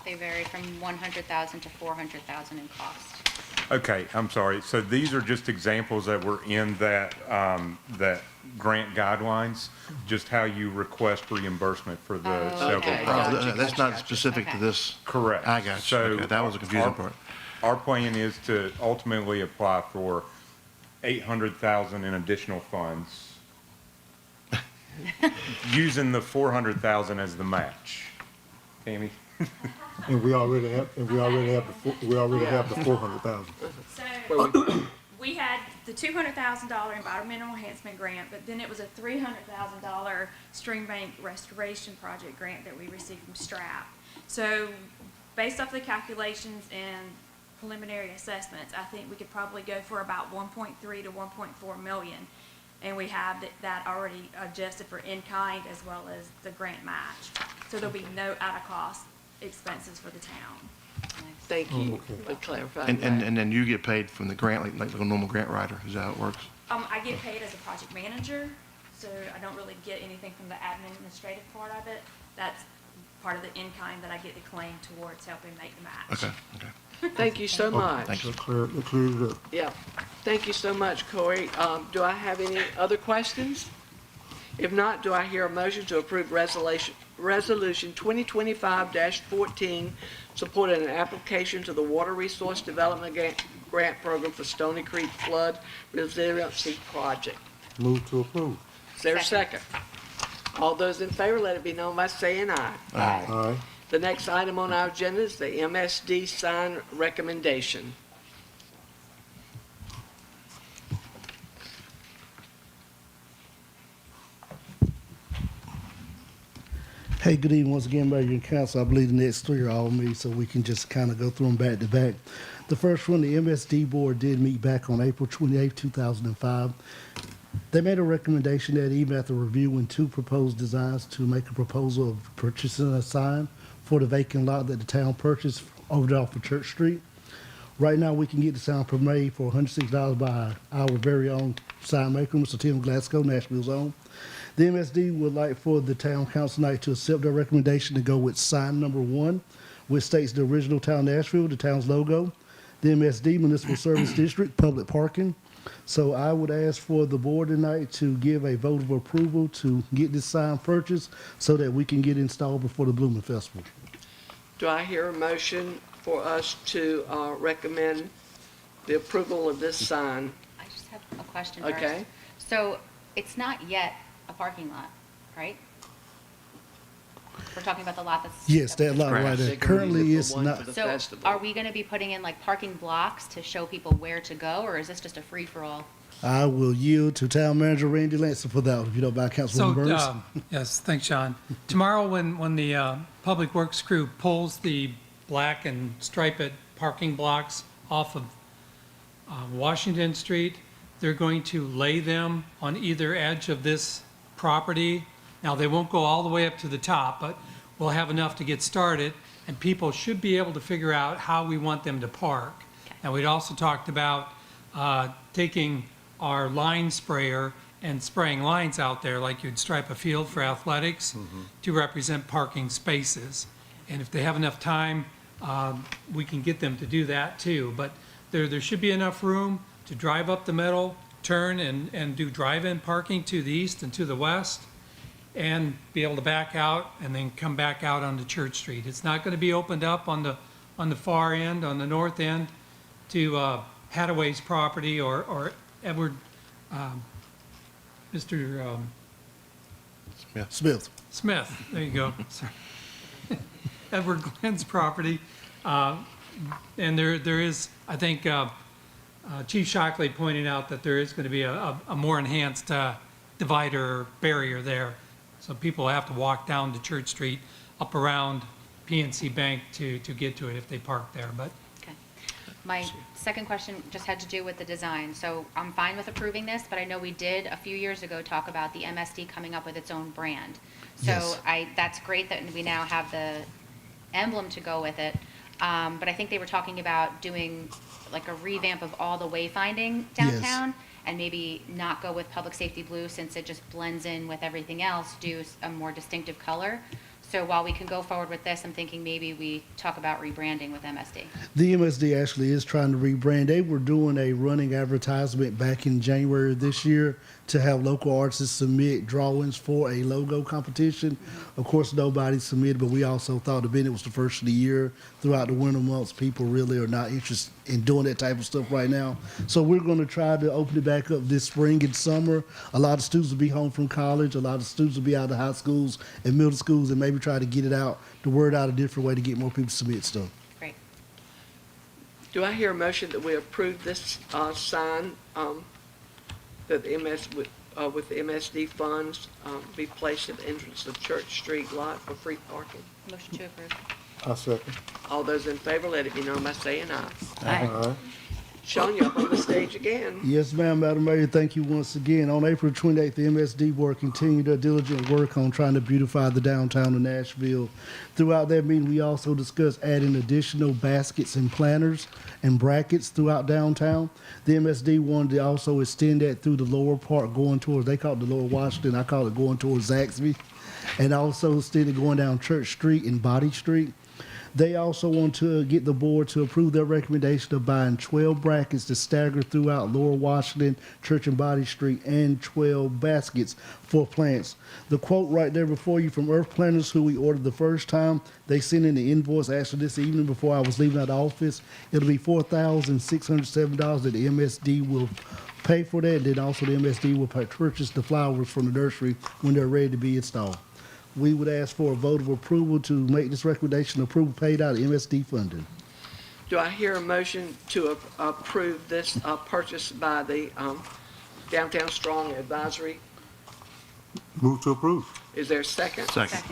They vary from 100,000 to 400,000 in cost.
Okay, I'm sorry. So these are just examples that were in that, that grant guidelines, just how you request reimbursement for the
Oh,
Selco
okay.
project.
Oh, that's not
gotcha.
specific to
Okay.
this.
Correct.
I got you.
So
Okay, that was a confusing part.
Our plan is to ultimately apply for 800,000 in additional funds, using the 400,000 as the match. Tammy?
And we already have the 400,000.
So, we had the $200,000 environmental enhancement grant, but then it was a $300,000 stream bank restoration project grant that we received from STRAP. So, based off the calculations and preliminary assessments, I think we could probably go for about 1.3 to 1.4 million. And we have that already adjusted for in-kind as well as the grant match. So there'll be no out-of-cost expenses for the town.
Thank you
Okay.
for clarifying
And
that.
then you get paid from the grant, like a normal grant writer. Is that how it works?
I get paid as a project manager, so I don't really get anything from the administrative part of it. That's part of the in-kind that I get to claim towards helping make the match.
Okay, okay.
Thank you so much.
Thank you.
That cleared it up.
Yeah, thank you so much, Corey. Do I have any other questions? If not, do I hear a motion to approve resolution 2025-14, supporting an application to the Water Resource Development Grant Program for Stony Creek Flood Resiliency Project?
Move to approve.
Is there a second? All those in favor, let it be known by saying aye.
Aye.
The next item on our agenda is the MSD sign recommendation.
Hey, good evening once again, Mayor and Council. I believe the next three are all me, so we can just kind of go through them back to back. The first one, the MSD board did meet back on April 28, 2005. They made a recommendation that even after reviewing two proposed designs to make a proposal of purchasing a sign for the vacant lot that the town purchased over there off of Church Street. Right now, we can get the sign made for $106 by our very own sign maker, Mr. Tim Glasgow, Nashville's own. The MSD would like for the town council tonight to accept their recommendation to go with sign number 1, which states the original town Nashville, the town's logo, the MSD Municipal Service District, public parking. So I would ask for the board tonight to give a vote of approval to get this sign purchased so that we can get installed before the Blooming Festival.
Do I hear a motion for us to recommend the approval of this sign?
I just have a question first.
Okay.
So it's not yet a parking lot, right? We're talking about the lot that's.
Yes, that lot right
They're
there.
gonna use it
Currently,
for
it's
one
not.
for the
So
festival.
are we going to be putting in like parking blocks to show people where to go, or is this just a free-for-all?
I will yield to Town Manager Randy Lancer for that, if you don't mind,
So,
Councilwoman Burns.
yes, thanks, John. Tomorrow, when the Public Works crew pulls the black and striped parking blocks off of Washington Street, they're going to lay them on either edge of this property. Now, they won't go all the way up to the top, but we'll have enough to get started, and people should be able to figure out how we want them to park. And we'd also talked about taking our line sprayer and spraying lines out there like you'd stripe a field for athletics to represent parking spaces. And if they have enough time, we can get them to do that too. But there should be enough room to drive up the middle, turn and do drive-in parking to the east and to the west, and be able to back out and then come back out onto Church Street. It's not going to be opened up on the far end, on the north end, to Hadaway's property or Edward, Mr.
Smith.
Smith, there you go. Sorry. Edward Glenn's property. And there is, I think, Chief Shockley pointed out that there is going to be a more enhanced divider or barrier there. So people have to walk down to Church Street, up around PNC Bank to get to it if they park there. But
Okay. My second question just had to do with the design. So I'm fine with approving this, but I know we did a few years ago talk about the MSD coming up with its own brand. So
Yes.
that's great that we now have the emblem to go with it. But I think they were talking about doing like a revamp of all the wayfinding downtown, and maybe not go with public safety blue since it just blends in with everything else, do a more distinctive color. So while we can go forward with this, I'm thinking maybe we talk about rebranding with MSD.
The MSD actually is trying to rebrand. They were doing a running advertisement back in January of this year to have local artists submit drawings for a logo competition. Of course, nobody submitted, but we also thought it was the first of the year. Throughout the winter months, people really are not interested in doing that type of stuff right now. So we're going to try to open it back up this spring and summer. A lot of students will be home from college. A lot of students will be out of high schools and middle schools, and maybe try to get it out, the word out a different way to get more people to submit stuff.
Great.
Do I hear a motion that we approve this sign that the with the MSD funds be placed at the entrance of Church Street lot for free parking?
Motion to approve.
I second.
All those in favor, let it be known by saying aye.
Aye.
Aye.
Sean, you're up on the stage again.
Yes, ma'am, Madam Mayor, thank you once again. On April 28th, the MSD board continued their diligent work on trying to beautify the downtown of Nashville. Throughout that meeting, we also discussed adding additional baskets and planters and brackets throughout downtown. The MSD wanted to also extend that through the lower part going towards, they call it the Lower Washington, I call it going towards Zaxby, and also extend it going down Church Street and Body Street. They also want to get the board to approve their recommendation of buying 12 brackets to stagger throughout Lower Washington, Church and Body Street, and 12 baskets for plants. The quote right there before you from Earth Planters, who we ordered the first time, they sent in the invoice actually this evening before I was leaving out of office. It'll be $4,607 that the MSD will pay for that. And then also the MSD will purchase the flowers from the nursery when they're ready to be installed. We would ask for a vote of approval to make this recommendation approval paid out of MSD funding.
Do I hear a motion to approve this purchase by the Downtown Strong Advisory?
Move to approve.
Is there a second?
Second.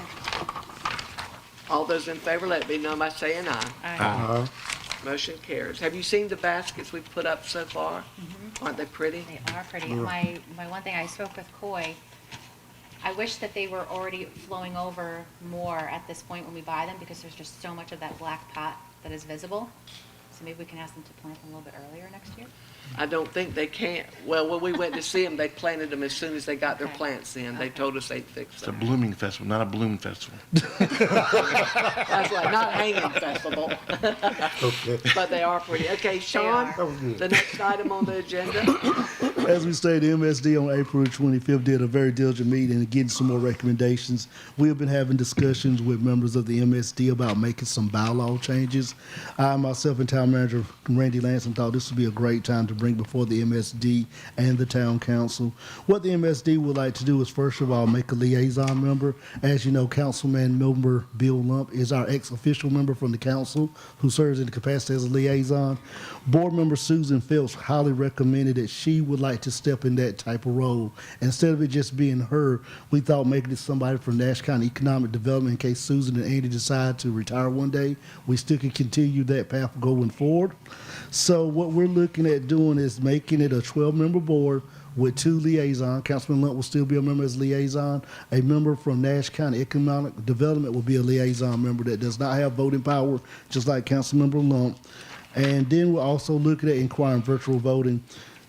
All those in favor, let it be known by saying aye.
Aye.
Motion carries. Have you seen the baskets we've put up so far? Aren't they pretty?
They are pretty. My one thing, I spoke with Coy. I wish that they were already flowing over more at this point when we buy them, because there's just so much of that black pot that is visible. So maybe we can ask them to plant them a little bit earlier next year.
I don't think they can. Well, when we went to see them, they planted them as soon as they got their
Okay.
plants in. They told us they'd fix
It's a
them.
blooming festival, not a bloom festival.
That's right, not hanging festival,
Okay.
but they are pretty. Okay, Sean,
That was good.
the next item on the agenda.
As we stated, MSD on April 25th did a very diligent meeting and getting some more recommendations. We have been having discussions with members of the MSD about making some bylaw changes. I, myself, and Town Manager Randy Lansing thought this would be a great time to bring before the MSD and the Town Council. What the MSD would like to do is, first of all, make a liaison member. As you know, Councilman member Bill Lump is our ex-official member from the council who serves in the capacity as a liaison. Board member Susan Phelps highly recommended that she would like to step in that type of role. Instead of it just being her, we thought making it somebody from Nash County Economic Development in case Susan and Andy decide to retire one day, we still can continue that path going forward. So what we're looking at doing is making it a 12-member board with 2 liaison. Councilman Lunt will still be a member as liaison. A member from Nash County Economic Development will be a liaison member that does not have voting power, just like Councilmember Lunt. And then we're also looking at inquiring virtual voting.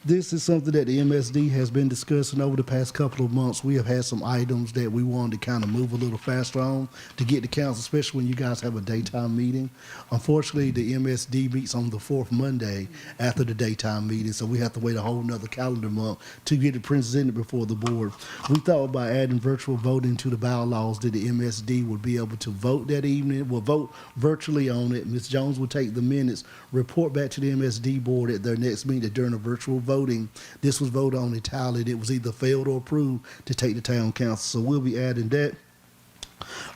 This is something that the MSD has been discussing over the past couple of months. We have had some items that we wanted to kind of move a little faster on to get to council, especially when you guys have a daytime meeting. Unfortunately, the MSD meets on the 4th Monday after the daytime meeting, so we have to wait a whole nother calendar month to get it presented before the board. We thought by adding virtual voting to the bylaws that the MSD would be able to vote that evening, will vote virtually on it. Ms. Jones will take the minutes, report back to the MSD board at their next meeting during a virtual voting. This was voted on and tallied. It was either failed or approved to take to town council. So we'll be adding that.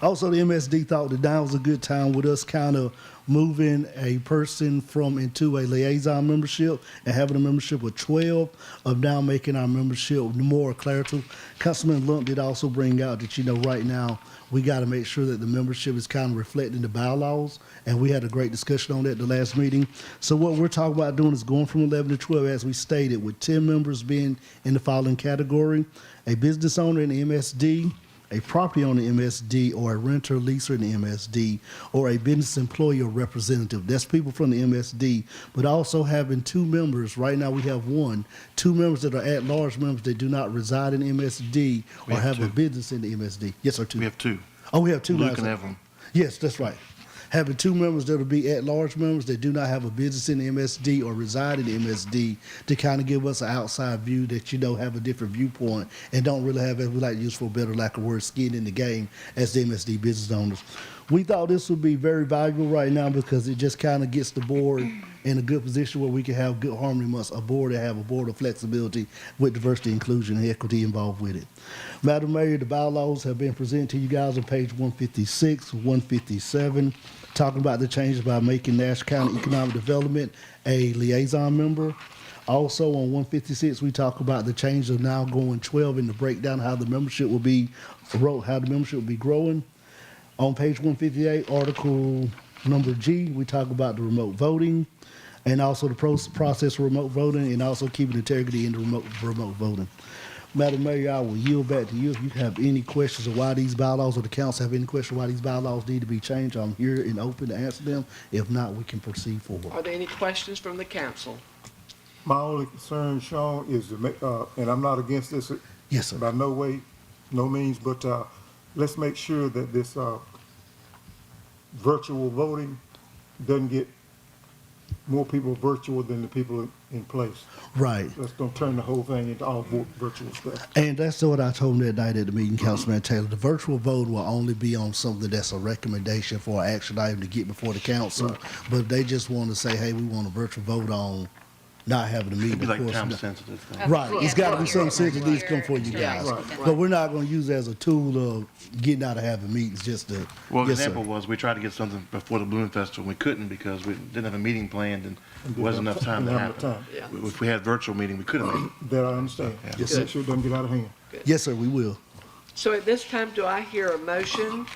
Also, the MSD thought that now was a good time with us kind of moving a person from into a liaison membership and having a membership of 12 of now making our membership more clarity. Councilman Lunt did also bring out that, right now we got to make sure that the membership is kind of reflecting the bylaws, and we had a great discussion on that at the last meeting. So what we're talking about doing is going from 11 to 12, as we stated, with 10 members being in the following category: a business owner in the MSD, a property owner in the MSD, or a renter leaser in the MSD, or a business employee or representative. That's people from the MSD, but also having 2 members. Right now we have 2 members that are at-large members that do not reside in MSD or have a business in the MSD. Yes, sir, 2.
We have 2.
Oh, we have 2 now.
Luke and Evelyn.
Yes, that's right. Having 2 members that will be at-large members that do not have a business in the MSD or reside in the MSD to kind of give us an outside view that, have a different viewpoint and don't really have, as we like to use for a better lack of word, skin in the game as the MSD business owners. We thought this would be very valuable right now because it just kind of gets the board in a good position where we can have good harmony amongst a board and have a board of flexibility with diversity, inclusion, and equity involved with it. Madam Mayor, the bylaws have been presented to you guys on page 156, 157, talking about the changes by making Nash County Economic Development a liaison member. Also on 156, we talk about the change of now going 12 in the breakdown, how the membership will be growing. On page 158, article number G, we talk about the remote voting and also the process of remote voting and also keeping integrity in the remote voting. Madam Mayor, I will yield back to you. If you have any questions of why these bylaws, or the council have any questions why these bylaws need to be changed, I'm here and open to answer them. If not, we can proceed forward.
Are there any questions from the council?
My only concern, Sean, is and I'm not against this.
Yes, sir.
By no way, no means, but let's make sure that this virtual voting doesn't get more people virtual than the people in place.
Right.
Let's don't turn the whole thing into all virtual stuff.
And that's what I told him that night at the meeting, Councilman Taylor. The virtual vote will only be on something that's a recommendation for an action item to get before the council.
Right.
But if they just want to say, hey, we want a virtual vote on not having a meeting.
It'd be like
of course,
time sensitive thing.
Right, it's got to be something sensitive that needs to come for you
Yeah,
guys.
right.
But we're not going to use it as a tool of getting out of having meetings just to.
Well, the
Yes, sir.
example was we tried to get something before the Balloon Festival. We couldn't because we didn't have a meeting planned and there wasn't enough time to
Didn't have
happen.
enough
time. Yeah.
If we had virtual meeting, we could have made it.
That I understand.
Yeah.
Yes,
Make sure it doesn't get out of hand.
Yes, sir, we will.
So at this time, do I hear a motion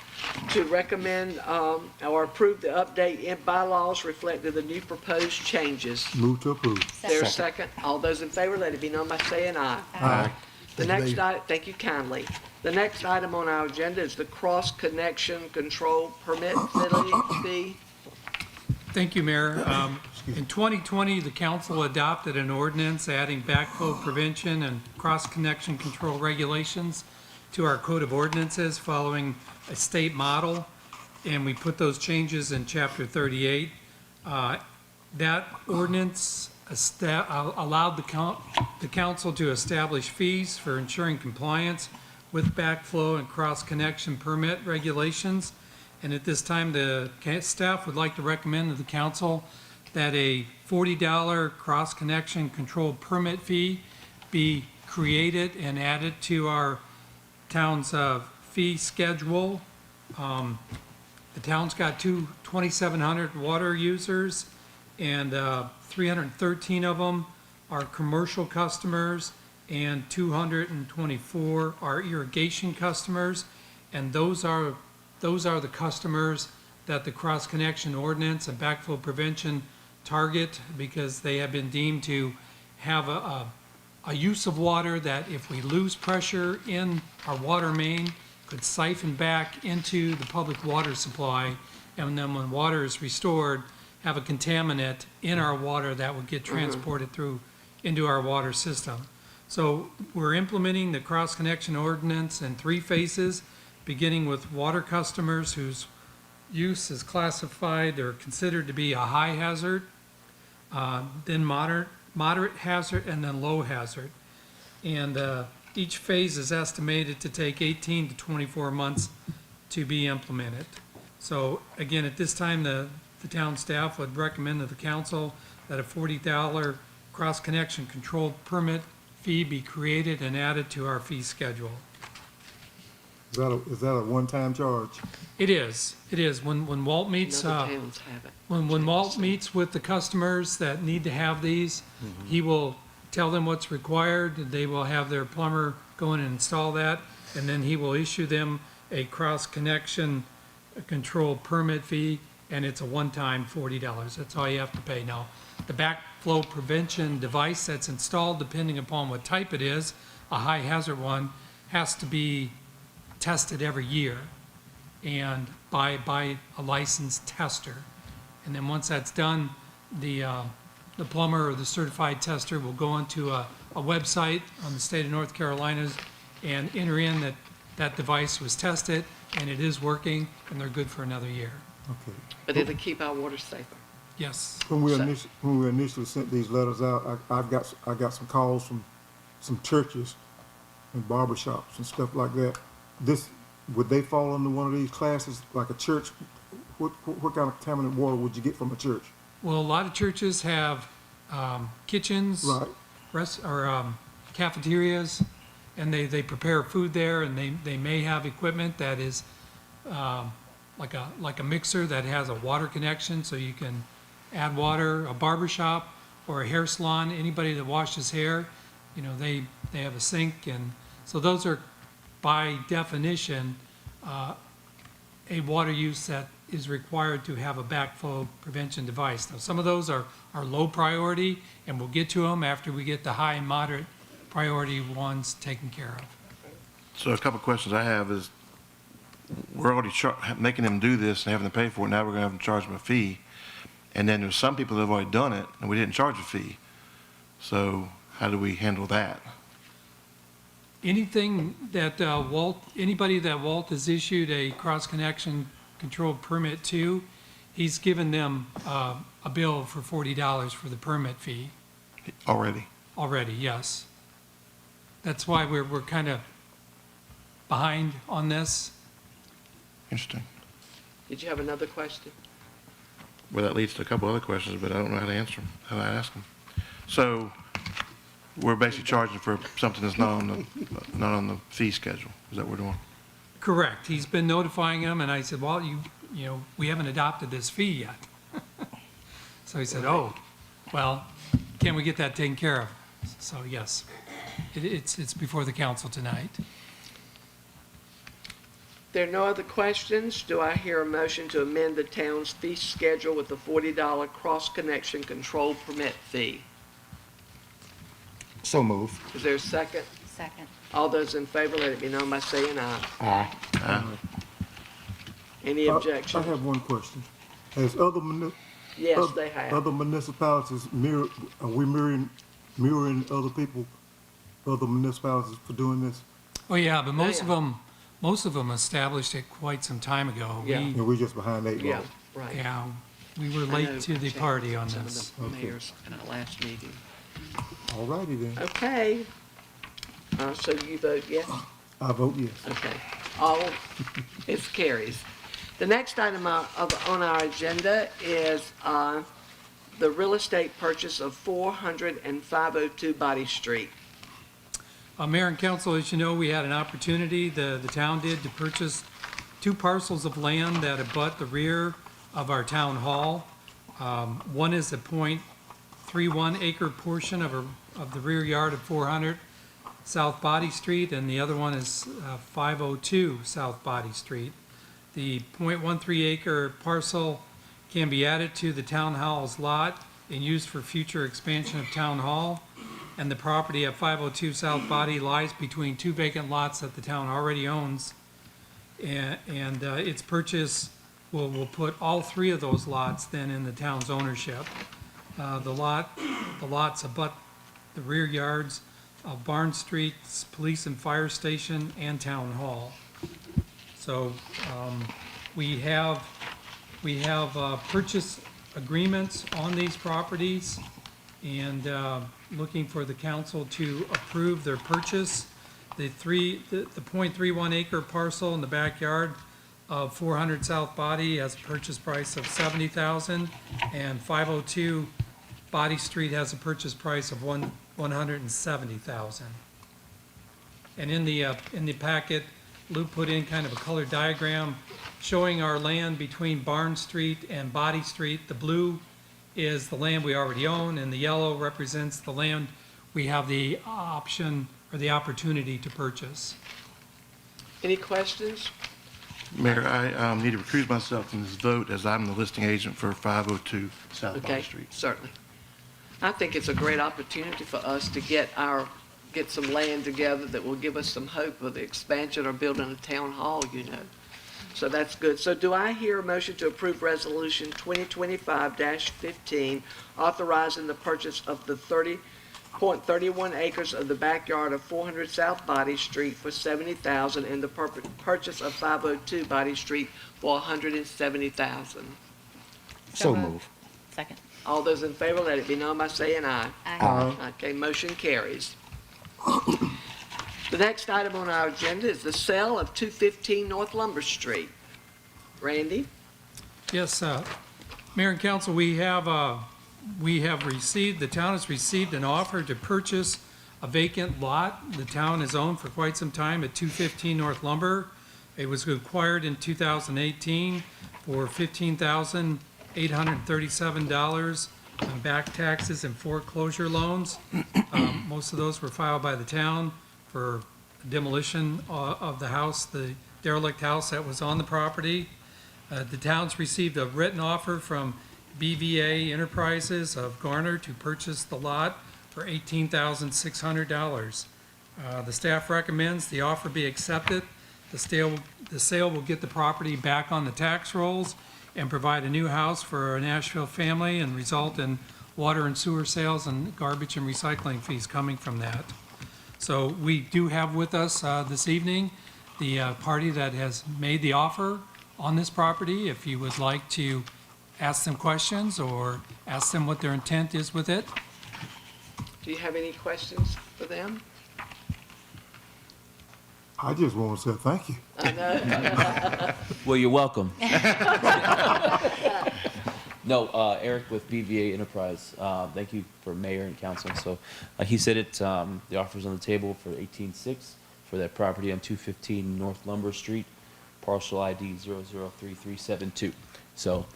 to recommend or approve the update in bylaws reflecting the new proposed changes?
Move to approve.
There's a second. All those in favor, let it be known by saying aye.
Aye.
The
Thank you,
next
Mayor.
item, thank you kindly. The next item on our agenda is the cross-connection control permit fee.
Thank you, Mayor. In 2020, the council adopted an ordinance adding backflow prevention and cross-connection control regulations to our code of ordinances following a state model, and we put those changes in Chapter 38. That ordinance allowed the council to establish fees for ensuring compliance with backflow and cross-connection permit regulations. And at this time, the staff would like to recommend to the council that a $40 cross-connection control permit fee be created and added to our town's fee schedule. The town's got 2,700 water users, and 313 of them are commercial customers, and 224 are irrigation customers, and those are the customers that the cross-connection ordinance and backflow prevention target because they have been deemed to have a use of water that if we lose pressure in our water main, could siphon back into the public water supply, and then when water is restored, have a contaminant in our water that would get transported through into our water system. So we're implementing the cross-connection ordinance in 3 phases, beginning with water customers whose use is classified or considered to be a high hazard, then moderate hazard, and then low hazard. And each phase is estimated to take 18 to 24 months to be implemented. So again, at this time, the town staff would recommend to the council that a $40 cross-connection controlled permit fee be created and added to our fee schedule.
Is that a one-time charge?
It is. When Walt meets,
Other towns have it.
when Walt meets with the customers that need to have these, he will tell them what's required, they will have their plumber go in and install that, and then he will issue them a cross-connection control permit fee, and it's a one-time $40. That's all you have to pay. Now, the backflow prevention device that's installed, depending upon what type it is, a high hazard one, has to be tested every year and by a licensed tester. And then once that's done, the plumber or the certified tester will go onto a website on the state of North Carolina's and enter in that that device was tested and it is working and they're good for another year.
Okay.
But it'll keep our water safer.
Yes.
When we initially sent these letters out, I got some calls from some churches and barbershops and stuff like that. Would they fall under one of these classes, like a church? What kind of contaminated water would you get from a church?
Well, a lot of churches have kitchens,
Right.
cafeterias, and they prepare food there, and they may have equipment that is like a mixer that has a water connection, so you can add water. A barber shop or a hair salon, anybody that washes hair, they have a sink, and so those are by definition a water use that is required to have a backflow prevention device. Now, some of those are low priority, and we'll get to them after we get the high and moderate priority ones taken care of.
So a couple of questions I have is, we're already making them do this and having to pay for it. Now we're going to have to charge them a fee. And then there's some people that have already done it and we didn't charge a fee. So how do we handle that?
Anything that anybody that Walt has issued a cross-connection control permit to, he's given them a bill for $40 for the permit fee.
Already?
Already, yes. That's why we're kind of behind on this.
Interesting.
Did you have another question?
Well, that leads to a couple other questions, but I don't know how to answer them, how to ask them. So we're basically charging for something that's not on the fee schedule. Is that what we're doing?
Correct. He's been notifying them, and I said, well, we haven't adopted this fee yet. So he said, oh, well, can we get that taken care of? So yes, it's before the council tonight.
There are no other questions. Do I hear a motion to amend the town's fee schedule with the $40 cross-connection control permit fee?
So move.
Is there a second?
Second.
All those in favor, let it be known by saying aye.
Aye.
Any
I
objection?
have one question. Has other
Yes, they have.
other municipalities are we mirroring other people, other municipalities for doing this?
Oh, yeah, but most
yeah.
of them established it quite some time ago.
Yeah.
And we just behind 8 ball?
Yeah, right.
Yeah, we were
I know
late to
I
the
checked
party on
some of
this.
the mayors in our last meeting.
All righty then.
Okay. So you vote yes?
I vote yes.
Okay. All, it carries. The next item on our agenda is the real estate purchase of 400 and 502 Body Street.
Mayor and council, as you know, we had an opportunity, the town did, to purchase 2 parcels of land that abut the rear of our town hall. One is a .31 acre portion of the rear yard of 400 South Body Street, and the other one is 502 South Body Street. The .13 acre parcel can be added to the town hall's lot and used for future expansion of town hall. and the property at 502 South Body lies between two vacant lots that the town already owns. And its purchase will put all three of those lots then in the town's ownership. The lots abut the rear yards of Barn Street's Police and Fire Station and Town Hall. So we have purchase agreements on these properties, and looking for the council to approve their purchase. The 0.31 acre parcel in the backyard of 400 South Body has a purchase price of $70,000, and 502 Body Street has a purchase price of $170,000. And in the packet, Lou put in kind of a color diagram showing our land between Barn Street and Body Street. The blue is the land we already own, and the yellow represents the land we have the option or the opportunity to purchase.
Any questions?
Mayor, I need to recuse myself from this vote as I'm the listing agent for 502 South Body
Okay,
Street.
certainly. I think it's a great opportunity for us to get some land together that will give us some hope of the expansion or building a town hall, you know. So that's good. So do I hear a motion to approve Resolution 2025-15, authorizing the purchase of the 30.31 acres of the backyard of 400 South Body Street for $70,000 and the purchase of 502 Body Street for $170,000?
So move.
Second.
All those in favor, let it be known by saying aye.
Aye.
Okay, motion carries. The next item on our agenda is the sale of 215 North Lumber Street. Randy?
Yes, Mayor and Council, the town has received an offer to purchase a vacant lot the town has owned for quite some time at 215 North Lumber. It was acquired in 2018 for $15,837 on back taxes and foreclosure loans. Most of those were filed by the town for demolition of the house, the derelict house that was on the property. The town's received a written offer from BVA Enterprises of Garner to purchase the lot for $18,600. The staff recommends the offer be accepted. The sale will get the property back on the tax rolls and provide a new house for a Nashville family and result in water and sewer sales and garbage and recycling fees coming from that. So we do have with us this evening the party that has made the offer on this property. If you would like to ask them questions or ask them what their intent is with it.
Do you have any questions for them?
I just want to say thank you.
I know.
Well, you're welcome. No, Eric with BVA Enterprise. Thank you for mayor and council. So he said it. The offer's on the table for $18,600 for that property on 215 North Lumber Street, parcel ID 003372. So,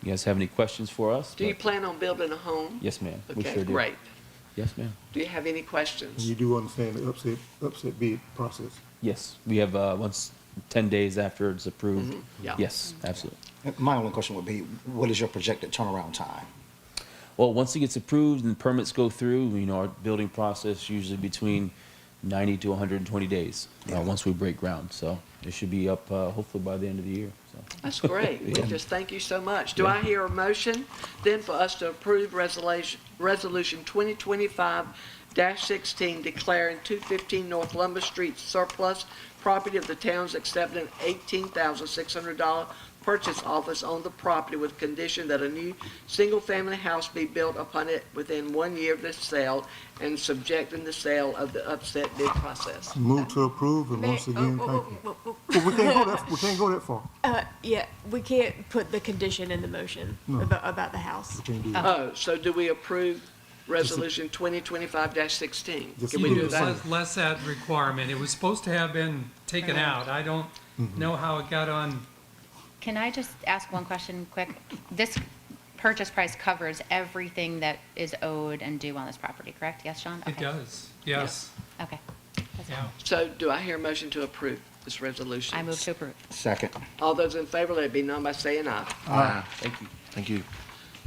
you guys have any questions for us?
Do you plan on building a home?
Yes, ma'am. We
Okay,
sure do.
great.
Yes, ma'am.
Do you have any questions?
You do understand the upset bid process.
Yes, we have once 10 days after it's approved.
Yeah.
Yes, absolutely.
My only question would be, what is your projected turnaround time?
Well, once it gets approved and permits go through, our building process usually between 90 to 120 days once we break ground. So it should be up hopefully by the end of the year. So.
That's great. We just thank you so much. Do I hear a motion then for us to approve resolution 2025-16 declaring 215 North Lumber Street surplus property of the town's accepting $18,600 purchase office on the property with condition that a new single-family house be built upon it within 1 year of the sale and subjecting the sale of the upset bid process?
Move to approve, and once again, thank you. But we can't go that far.
Yeah, we can't put the condition in the motion
No.
about the house.
We can't do that.
Oh, so do we approve resolution 2025-16?
Just
Can we
leave
do
it
that?
Less that requirement. It was supposed to have been taken out. I don't know how it got on.
Can I just ask one question quick? This purchase price covers everything that is owed and due on this property, correct? Yes, Sean?
It
Okay.
does, yes.
Okay.
Yeah.
So do I hear a motion to approve this resolution?
I move to approve.
Second.
All those in favor, let it be known by saying aye.
Aye.
Thank you.
Thank you.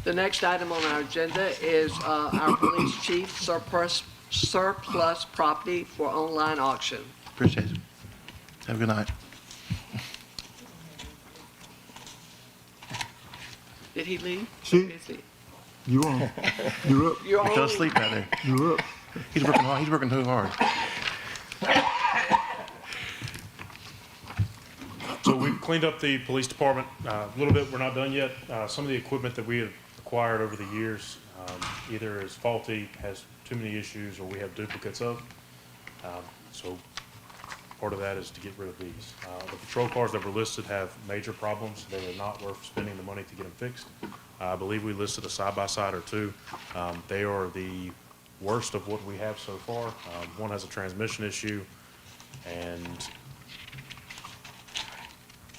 The next item on our agenda is our police chief surplus surplus property for online auction.
Appreciate it. Have a good night.
Did he leave?
Chief?
Is he?
You on? You're up.
You're
He fell
on.
asleep out there.
You're up.
He's working hard. He's working too hard.
So we've cleaned up the police department a little bit. We're not done yet. Some of the equipment that we have acquired over the years either is faulty, has too many issues, or we have duplicates of. So part of that is to get rid of these. The patrol cars that were listed have major problems. They are not worth spending the money to get them fixed. I believe we listed a side-by-side or two. They are the worst of what we have so far. One has a transmission issue, and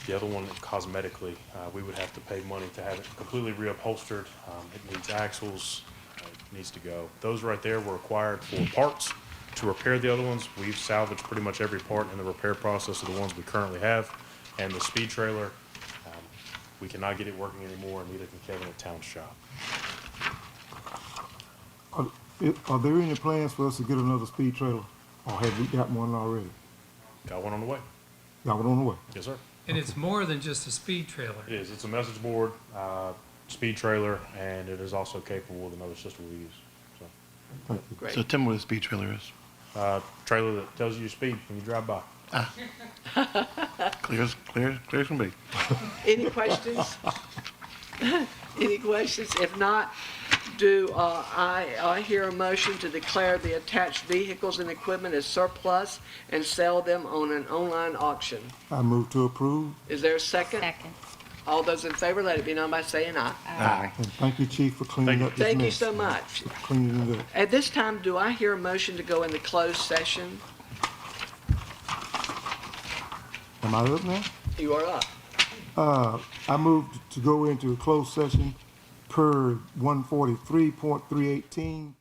the other one, cosmetically, we would have to pay money to have it completely reupholstered. It needs axles, it needs to go. Those right there were acquired for parts to repair the other ones. We've salvaged pretty much every part in the repair process of the ones we currently have. And the speed trailer, we cannot get it working anymore, and neither can Kevin at Town's shop.
Are there any plans for us to get another speed trailer? Or have we got one already?
Got one on the way.
Got one on the way?
Yes, sir.
And it's more than just a speed trailer.
It is. It's a message board, speed trailer, and it is also capable of another system we use. So,
Thank you.
Great.
So tell me what a speed trailer is.
trailer that tells you your speed when you drive by.
Clear as can be.
Any questions? Any questions? If not, I hear a motion to declare the attached vehicles and equipment as surplus and sell them on an online auction.
I move to approve.
Is there a second?
Second.
All those in favor, let it be known by saying aye.
Aye.
And thank you, Chief, for cleaning up this mess.
Thank you so much.
Cleaning it up.
At this time, do I hear a motion to go into closed session?
Am I up now?
You are up.
I move to go into a closed session per 143.318.